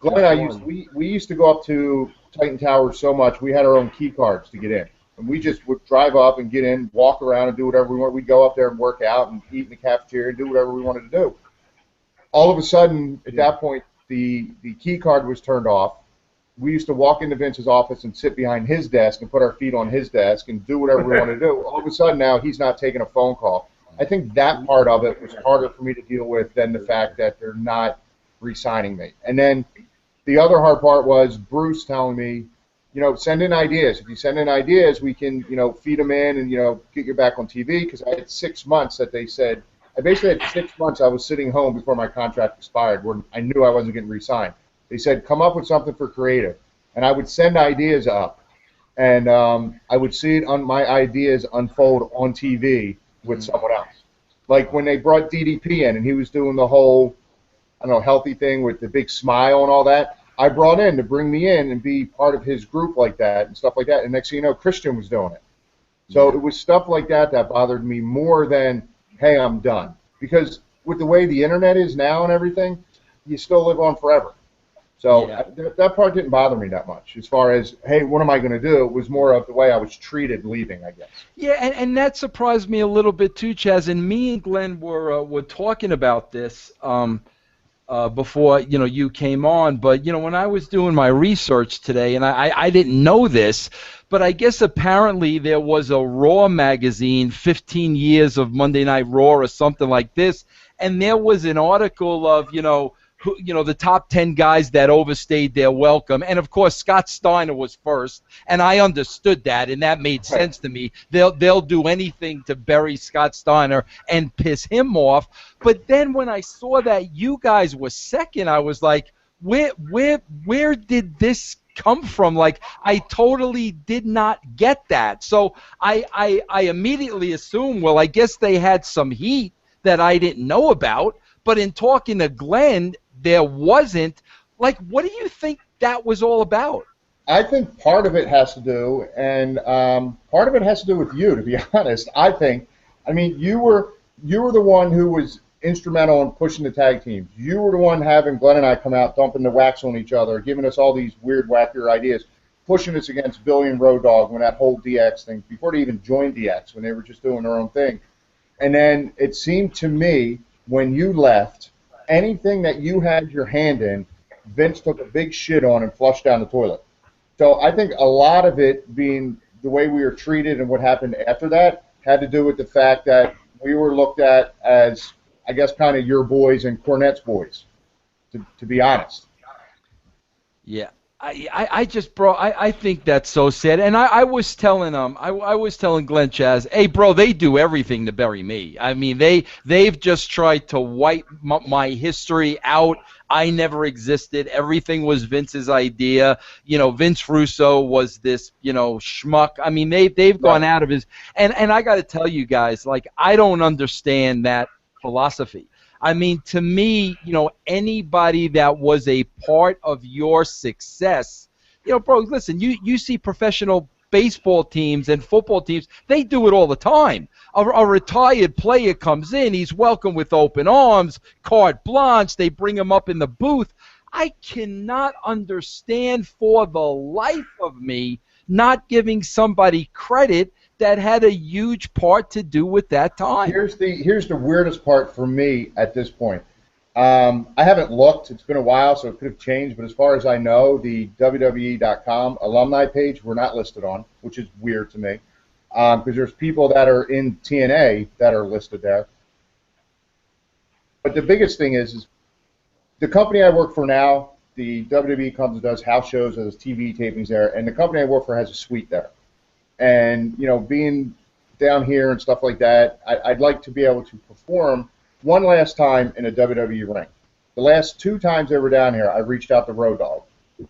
and I we used to go up to Titan Tower so much, we had our own key cards to get in. And we just would drive up and get in, walk around and do whatever we want. We'd go up there and work out and eat in the cafeteria and do whatever we wanted to do. All of a sudden, at that point, the key card was turned off. We used to walk into Vince's office and sit behind his desk and put our feet on his desk and do whatever we wanted to do. All of a sudden now he's not taking a phone call. I think that part of it was harder for me to deal with than the fact that they're not re-signing me. And then the other hard part was Bruce telling me, send in ideas. If you send in ideas, we can, feed them in and, get you back on TV. Because I had 6 months that they said, I basically had 6 months I was sitting home before my contract expired where I knew I wasn't getting re-signed. They said, come up with something for creative. And I would send ideas up. And I would see it on my ideas unfold on TV with someone else. Like when they brought DDP in and he was doing the whole, healthy thing with the big smile and all that, I brought in to bring me in and be part of his group like that and stuff like that. And next thing you know, Christian was doing it. So it was stuff like that that bothered me more than, hey, I'm done. Because with the way the internet is now and everything, you still live on forever. So that part didn't bother me that much. As far as, hey, what am I going to do? It was more of the way I was treated leaving, I guess. Yeah, and that surprised me a little bit too, Chaz. And me and Glenn were talking about this before you came on. But when I was doing my research today, and I didn't know this, but I guess apparently there was a Raw magazine, 15 years of Monday Night Raw or something like this, and there was an article of the top 10 guys that overstayed their welcome. And of course, Scott Steiner was first, and I understood that, and that made sense to me. They'll do anything to bury Scott Steiner and piss him off. But then when I saw that you guys were second, I was like, where did this come from? Like, I totally did not get that. So I immediately assumed, well, I guess they had some heat that I didn't know about. But in talking to Glenn, there wasn't. Like, what do you think that was all about? I think part of it has to do, and part of it has to do with you, to be honest. I mean, you were the one who was instrumental in pushing the tag teams. You were the one having Glenn and I come out, dumping the wax on each other, giving us all these weird, wackier ideas, pushing us against Billy and Road Dogg when that whole DX thing, before they even joined DX, when they were just doing their own thing. And then it seemed to me, when you left, anything that you had your hand in, Vince took a big shit on and flushed down the toilet. So I think a lot of it being the way we were treated and what happened after that had to do with the fact that we were looked at as, I guess, kind of your boys and Cornette's boys, to be honest. Yeah. I think that's so sad. And I was telling I was telling Glenn Chaz, hey bro, they do everything to bury me. I mean, they've just tried to wipe my history out. I never existed. Everything was Vince's idea. Vince Russo was this, schmuck. I mean, they've gone out of his, and I got to tell you guys, like, I don't understand that philosophy. I mean, to me, anybody that was a part of your success, bro, listen, you see professional baseball teams and football teams, they do it all the time. A retired player comes in, he's welcomed with open arms, carte blanche, they bring him up in the booth. I cannot understand for the life of me not giving somebody credit that had a huge part to do with that time. Here's the weirdest part for me at this point. I haven't looked. It's been a while, so it could have changed. But as far as I know, the WWE.com alumni page we're not listed on, which is weird to me, because there's people that are in TNA that are listed there. But the biggest thing is the company I work for now, the WWE company does house shows, does TV tapings there, and the company I work for has a suite there. And, being down here and stuff like that, I'd like to be able to perform one last time in a WWE ring. The last 2 times they were down here, I reached out to Road Dogg.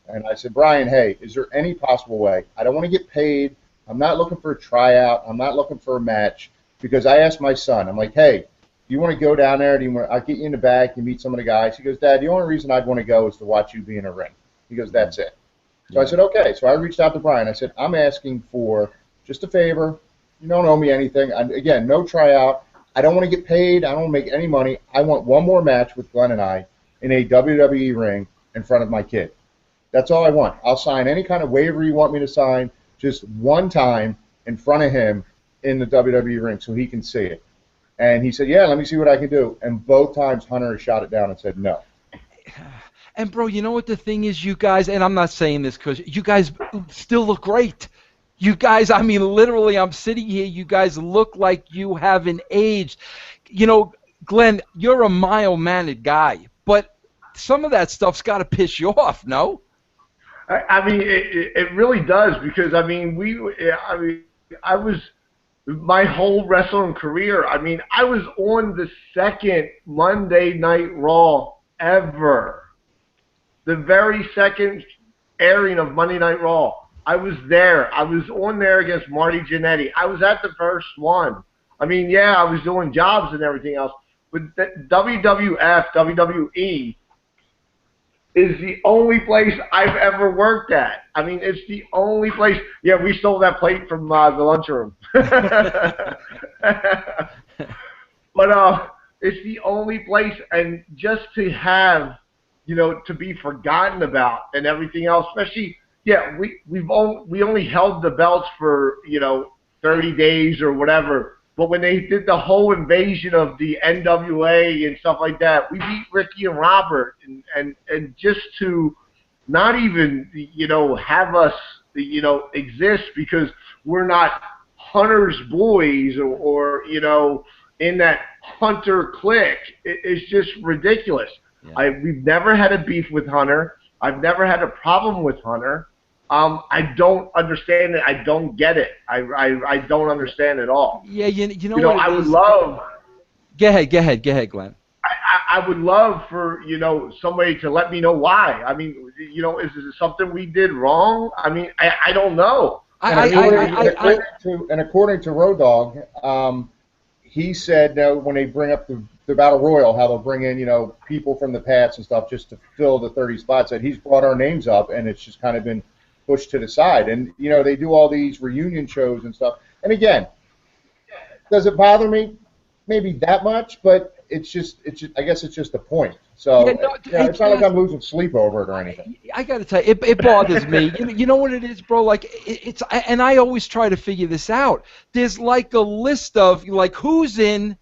And I said, Brian, hey, is there any possible way? I don't want to get paid. I'm not looking for a tryout. I'm not looking for a match. Because I asked my son, I'm like, hey, do you want to go down there? I'll get you in the back. You meet some of the guys. He goes, Dad, the only reason I'd want to go is to watch you be in a ring. He goes, that's it. So I said, okay. So I reached out to Brian. I said, I'm asking for just a favor. You don't owe me anything. Again, no tryout. I don't want to get paid. I don't want to make any money. I want one more match with Glenn and I in a WWE ring in front of my kid. That's all I want. I'll sign any kind of waiver you want me to sign, just one time in front of him in the WWE ring so he can see it. And he said, yeah, let me see what I can do. And both times Hunter shot it down and said no. And, bro, you know what the thing is, you guys, and I'm not saying this because you guys still look great. You guys, I mean, literally, I'm sitting here, you guys look like you haven't aged. Glenn, you're a mild-mannered guy, but some of that stuff's got to piss you off, no? I mean, it really does, because, I was, my whole wrestling career, I was on the second Monday Night Raw ever. The very second airing of Monday Night Raw. I was there. I was on there against Marty Jannetty. I was at the first one. I was doing jobs and everything else. But WWF, WWE, is the only place I've ever worked at. It's the only place. Yeah, we stole that plate from the lunchroom. But it's the only place, and just to have, to be forgotten about and everything else, especially. Yeah, we only held the belts for 30 days or whatever. But when they did the whole invasion of the NWA and stuff like that, we beat Ricky and Robert, and just to not even have us exist because we're not Hunter's boys or in that Hunter clique, it's just ridiculous. We've never had a beef with Hunter. I've never had a problem with Hunter. I don't understand it. I don't get it. I don't understand at all. Yeah, you know what I it would is? love. Go ahead, Glenn. I would love for somebody to let me know why. I mean, is it something we did wrong? I mean, I don't know. And according to Road Dogg, he said when they bring up the Battle Royal, how they'll bring in people from the past and stuff just to fill the 30 spots. That he's brought our names up, and it's just kind of been pushed to the side. And they do all these reunion shows and stuff. And again, does it bother me? Maybe that much, but it's just I guess it's just a point. So it's not like I'm losing sleep over it or anything. I got to tell you, it bothers me. You know what it is, bro? Like it's and I always try to figure this out. There's like a list of like who's in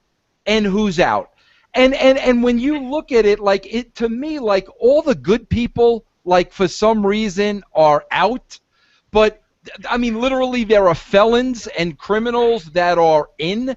and who's out. And when you look at it, like to me, like all the good people, like for some reason are out, but I mean literally there are felons and criminals that are in.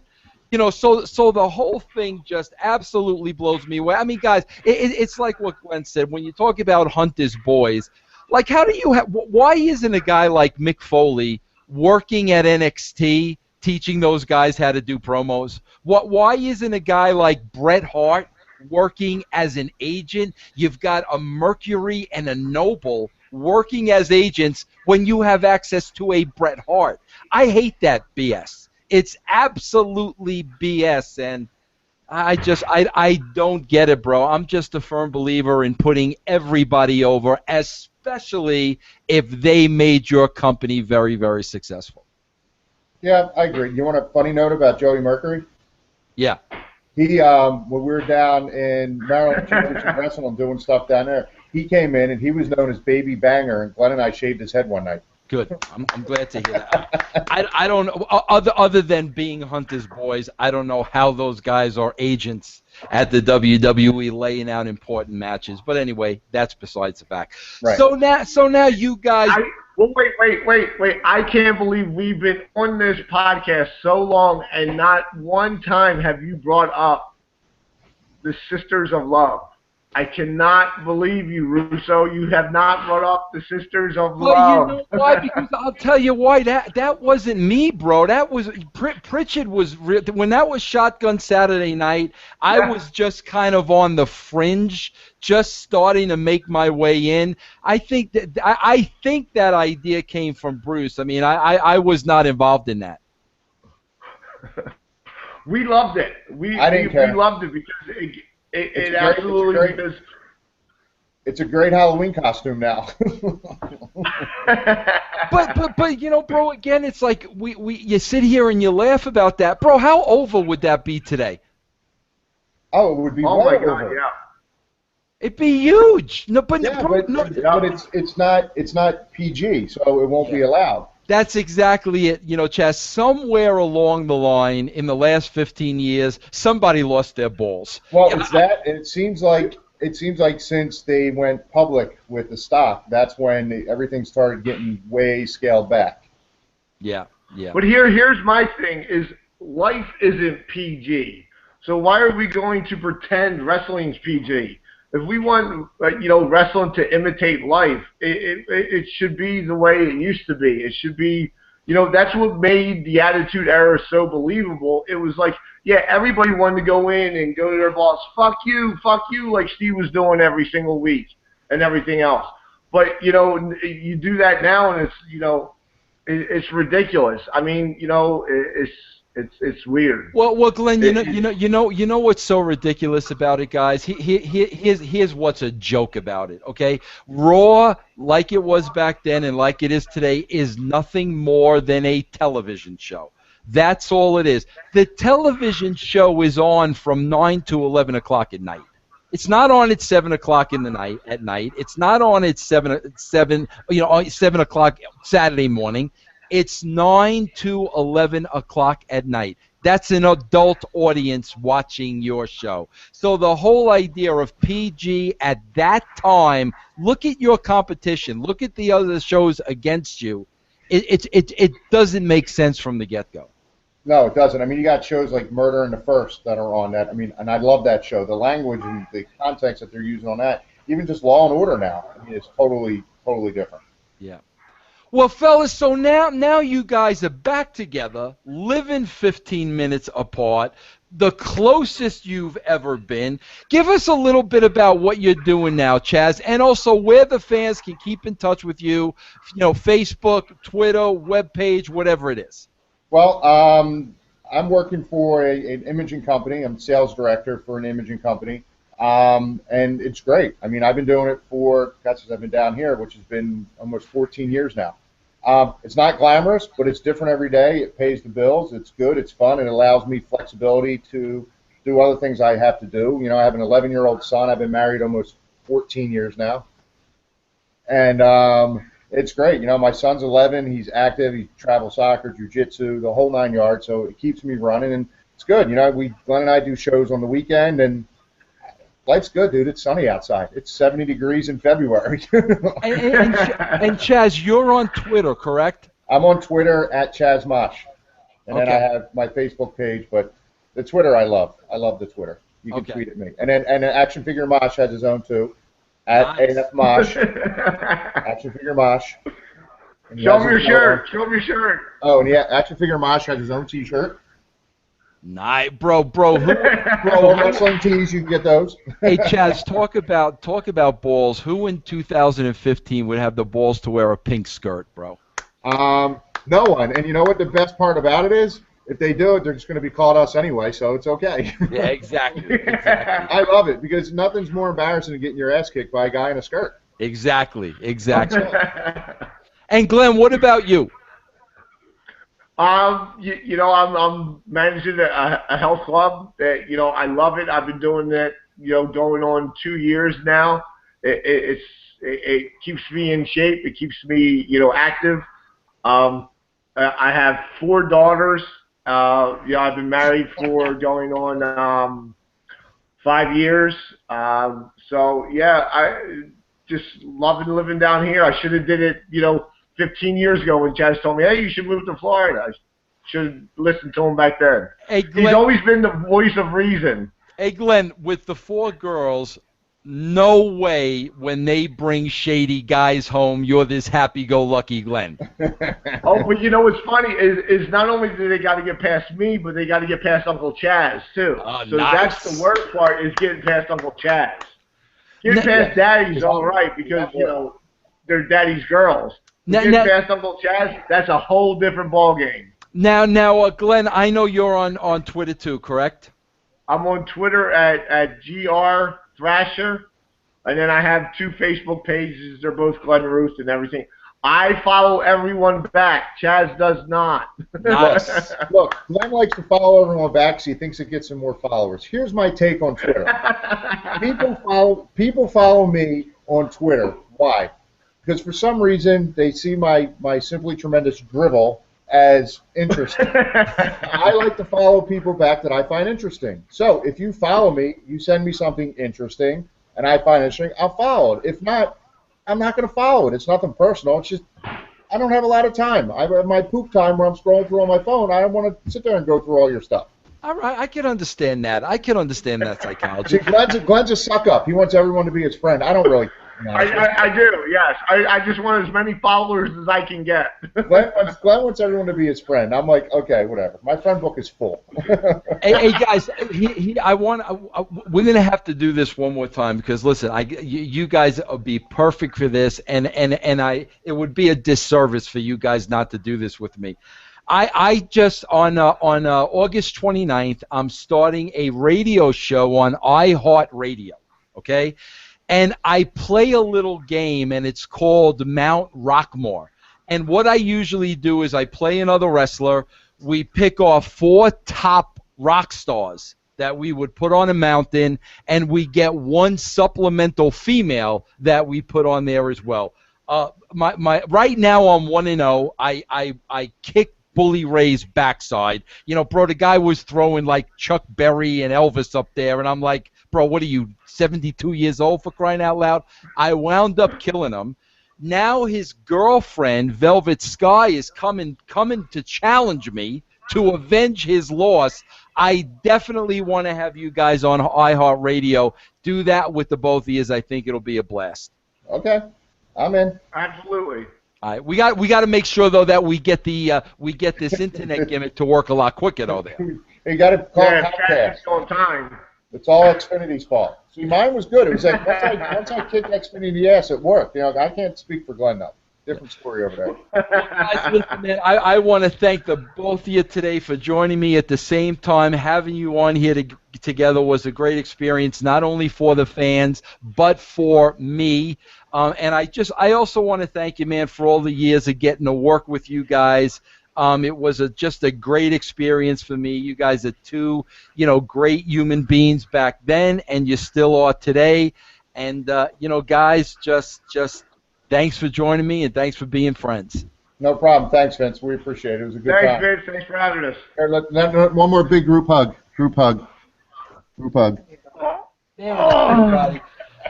So the whole thing just absolutely blows me away. I mean, guys, it's like what Glenn said. When you talk about Hunter's boys, like how do you why isn't a guy like Mick Foley working at NXT teaching those guys how to do promos? Why isn't a guy like Bret Hart working as an agent? You've got a Mercury and a Noble working as agents when you have access to a Bret Hart. I hate that BS. It's absolutely BS, and I don't get it, bro. I'm just a firm believer in putting everybody over, especially if they made your company very, very successful. Yeah, I agree. You want a funny note about Joey Mercury? Yeah. He, when we were down in Maryland Wrestling doing stuff down there, he came in and he was known as Baby Banger, and Glenn and I shaved his head one night. Good. I'm glad to hear that. I don't know, other than being Hunter's boys, I don't know how those guys are agents at the WWE laying out important matches. But anyway, that's besides the fact. Right. So now you guys. Wait. I can't believe we've been on this podcast so long and not one time have you brought up the Sisters of Love. I cannot believe you, Russo. You have not brought up the Sisters of Love. Well, you know why? Because I'll tell you why. That wasn't me, bro. That was Pritchard when that was Shotgun Saturday Night. I was just kind of on the fringe, just starting to make my way in. I think that idea came from Bruce. I mean, I was not involved in that. We loved it. I didn't care. We loved it because it absolutely is. It's a great Halloween costume now. but bro, again, it's like you sit here and you laugh about that, bro. How over would that be today? Oh, it would be. Oh my God, yeah. It'd be huge. No, but it's not PG, so it won't be allowed. That's exactly it. Chess, somewhere along the line in the last 15 years, somebody lost their balls. Well, it's that, and it seems like since they went public with the stock, that's when everything started getting way scaled back. Yeah. But here's my thing, is life isn't PG. So why are we going to pretend wrestling's PG? If we want, wrestling to imitate life, it should be the way it used to be. It should be, that's what made the Attitude Era so believable. It was like, yeah, everybody wanted to go in and go to their boss, fuck you, like Steve was doing every single week and everything else. But, you do that now and it's ridiculous. I mean, it's weird. Well, Glenn, you know what's so ridiculous about it, guys? Here's what's a joke about it. Okay, Raw, like it was back then and like it is today, is nothing more than a television show. That's all it is. The television show is on from 9 to 11 o'clock at night. It's not on at 7 o'clock at night. It's not on at 7 o'clock Saturday morning. It's 9 to 11 o'clock at night. That's an adult audience watching your show. So the whole idea of PG at that time, look at your competition, look at the other shows against you. It doesn't make sense from the get-go. No, it doesn't. I mean, you got shows like Murder in the First that are on that. I mean, and I love that show. The language and the context that they're using on that, even just Law and Order now, I mean, it's totally, totally different. Yeah. Well, fellas, so now you guys are back together, living 15 minutes apart, the closest you've ever been. Give us a little bit about what you're doing now, Chaz, and also where the fans can keep in touch with you, Facebook, Twitter, webpage, whatever it is. Well, I'm working for an imaging company. I'm sales director for an imaging company, and it's great. I mean, I've been doing it since I've been down here, which has been almost 14 years now. It's not glamorous, but it's different every day. It pays the bills. It's good. It's fun. It allows me flexibility to do other things I have to do. I have an 11-year-old son. I've been married almost 14 years now, and it's great. My son's 11. He's active. He travels soccer, jiu-jitsu, the whole 9 yards. So it keeps me running, and it's good. Glenn and I do shows on the weekend, and life's good, dude. It's sunny outside. It's 70 degrees in February. and Chaz, you're on Twitter, correct? I'm on Twitter at Chaz Mosh, and then I have my Facebook page. But the Twitter, I love. I love the Twitter. You can tweet at me, and then Action Figure Mosh has his own too. At AF Mosh, Action Figure Mosh. Show me your shirt. Show me your shirt. Oh, and Action Figure Mosh has his own T-shirt. Nice, bro. Wrestling tees, you can get those. Hey, Chaz, talk about balls. Who in 2015 would have the balls to wear a pink skirt, bro? No one. And you know what the best part about it is? If they do it, they're just going to be called us anyway, so it's okay. Yeah, exactly. I love it because nothing's more embarrassing than getting your ass kicked by a guy in a skirt. Exactly. And Glenn, what about you? I'm managing a health club. I love it. I've been doing that, going on 2 years now. It keeps me in shape. It keeps me, active. I have 4 daughters. I've been married for going on 5 years. I just loving living down here. I should have did it, 15 years ago when Chaz told me, hey, you should move to Florida. I should have listened to him back then. Hey, Glenn, he's always been the voice of reason. Hey, Glenn, with the 4 girls, no way when they bring shady guys home, you're this happy-go-lucky Glenn. Oh, but what's funny is not only do they got to get past me, but they got to get past Uncle Chaz, too. So nice. That's the worst part is getting past Uncle Chaz. Getting past Daddy's all right because, they're Daddy's girls. Getting past Uncle Chaz, that's a whole different ballgame. Now, Glenn, I know you're on Twitter too, correct? I'm on Twitter at GR Thrasher, and then I have 2 Facebook pages. They're both Glenn Roost and everything. I follow everyone back. Chaz does not. Nice. Look, Glenn likes to follow everyone back because he thinks it gets him more followers. Here's my take on Twitter. People follow me on Twitter. Why? Because for some reason they see my simply tremendous drivel as interesting. I like to follow people back that I find interesting. So if you follow me, you send me something interesting, and I find it interesting, I'll follow it. If not, I'm not going to follow it. It's nothing personal. It's just I don't have a lot of time. I have my poop time where I'm scrolling through on my phone. I don't want to sit there and go through all your stuff. All right, I can understand that. I can understand that psychology. See, Glenn's a suck-up. He wants everyone to be his friend. I don't really... I do, yes. I just want as many followers as I can get. Glenn wants everyone to be his friend. I'm like, okay, whatever. My friend book is full. hey guys, we're gonna have to do this one more time because listen, you guys would be perfect for this, and it would be a disservice for you guys not to do this with me. I just on August 29th, I'm starting a radio show on iHeartRadio. Okay. And I play a little game, and it's called Mount Rockmore. And what I usually do is I play another wrestler. We pick off 4 top rock stars that we would put on a mountain, and we get 1 supplemental female that we put on there as well. Right now I'm 1-0. I kick Bully Ray's backside. Bro, the guy was throwing like Chuck Berry and Elvis up there, and I'm like, bro, what are you, 72 years old, for crying out loud? I wound up killing him. Now his girlfriend, Velvet Sky, is coming to challenge me to avenge his loss, I definitely want to have you guys on iHeartRadio. Do that with the both of you. I think it'll be a blast. Okay, I'm in. Absolutely. All right, we got to make sure though that we get this internet gimmick to work a lot quicker though. There. You got to call Comcast on time. It's all Xfinity's fault. See, mine was good. It was like once I kicked Xfinity in the ass, it worked. You know, I can't speak for Glenn though. Different story over there. Guys, listen, man, I want to thank the both of you today for joining me at the same time. Having you on here together was a great experience, not only for the fans, but for me. And I also want to thank you, man, for all the years of getting to work with you guys. It was just a great experience for me. You guys are two, great human beings back then, and you still are today. And, guys, just thanks for joining me, and thanks for being friends. No problem. Thanks, Vince. We appreciate it. It was a good time. Thanks, Vince. Thanks for having us. Here, one more big group hug. Group hug. Group hug. Everybody.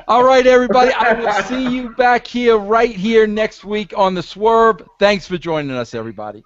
All right, everybody. I will see you back here right here next week on The Swerve. Thanks for joining us, everybody.